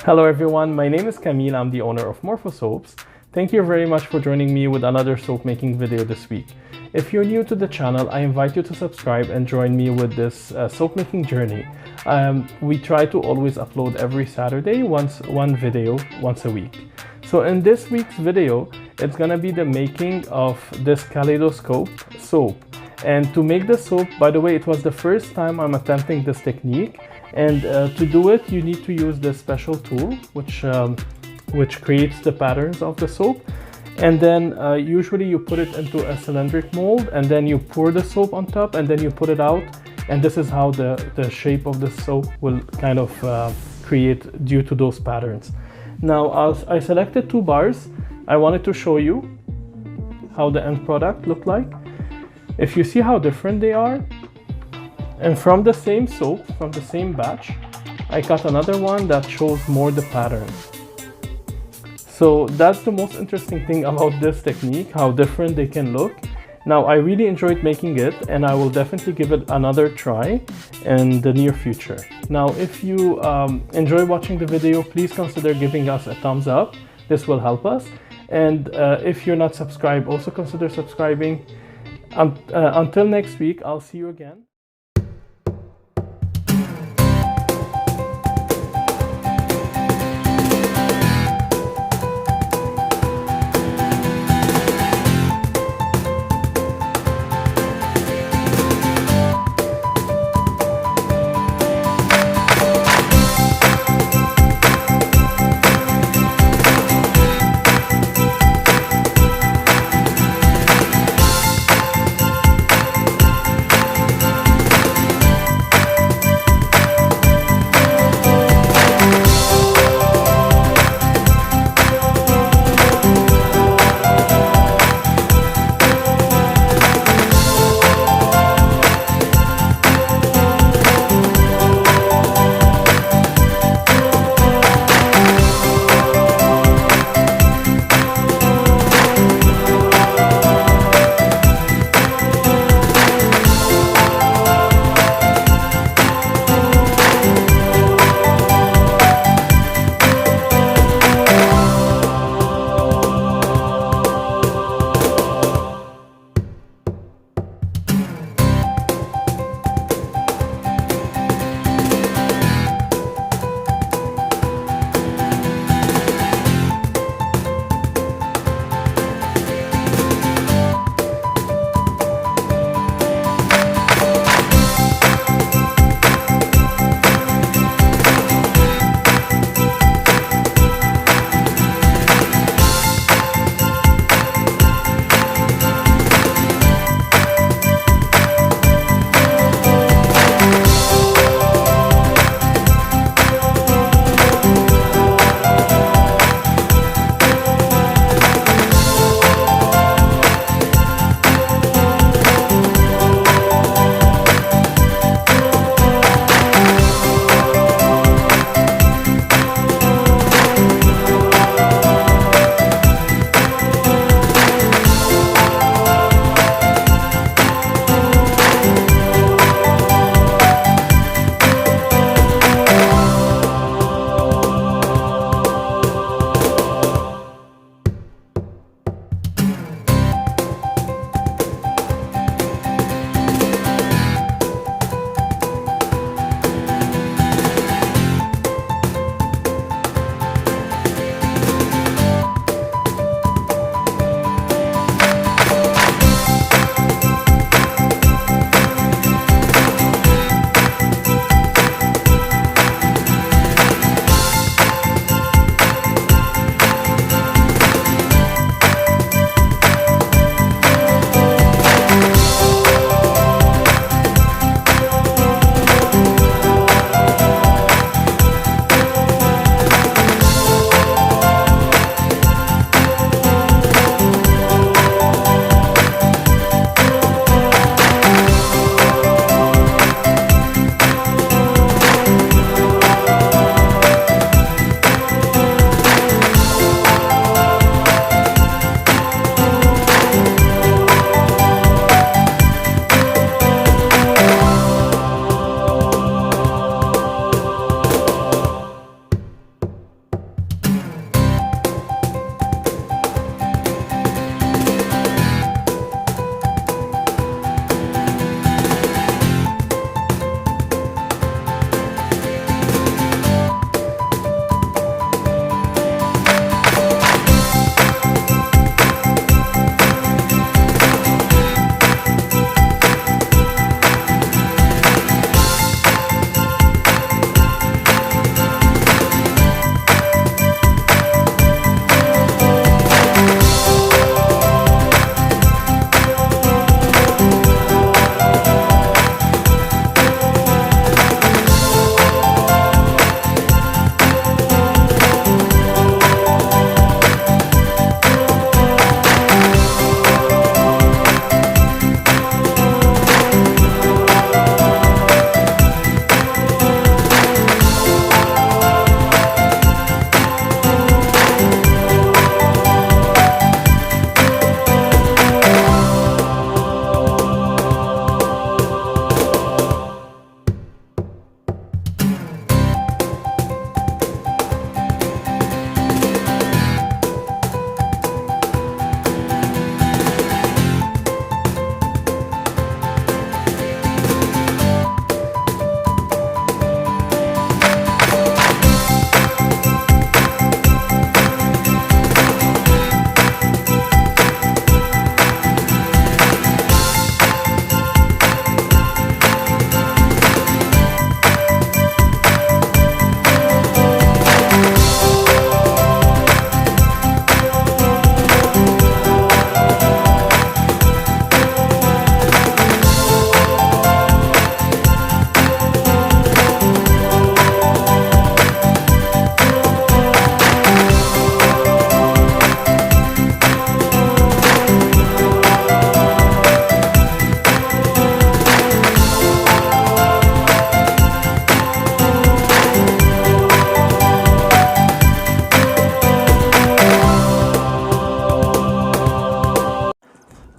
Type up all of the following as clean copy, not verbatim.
Hello everyone, my name is Camille. I'm the owner of Morfosoaps. Thank you very much for joining me with another soap making video this week. If you're new to the channel, I invite you to subscribe and join me with this soap making journey. We try to always upload every Saturday, one video once a week. So in this week's video, it's gonna be the making of this Kaleidoscope soap. And to make the soap, by the way, it was the first time I'm attempting this technique. And to do it, you need to use this special tool, which creates the patterns of the soap. And then usually you put it into a cylindric mold, and then you pour the soap on top, and then you put it out. And this is how the shape of the soap will kind of create due to those patterns. Now, I selected 2 bars. I wanted to show you how the end product looked like. If you see how different they are, and from the same soap, from the same batch, I got another one that shows more the patterns. So that's the most interesting thing about this technique, how different they can look. Now, I really enjoyed making it, and I will definitely give it another try in the near future. Now, if you enjoy watching the video, please consider giving us a thumbs up. This will help us. And if you're not subscribed, also consider subscribing. Until next week, I'll see you again.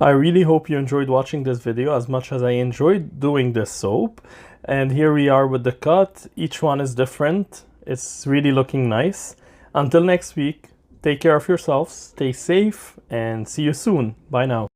I really hope you enjoyed watching this video as much as I enjoyed doing this soap. And here we are with the cut. Each one is different. It's really looking nice. Until next week, take care of yourselves, stay safe, and see you soon. Bye now.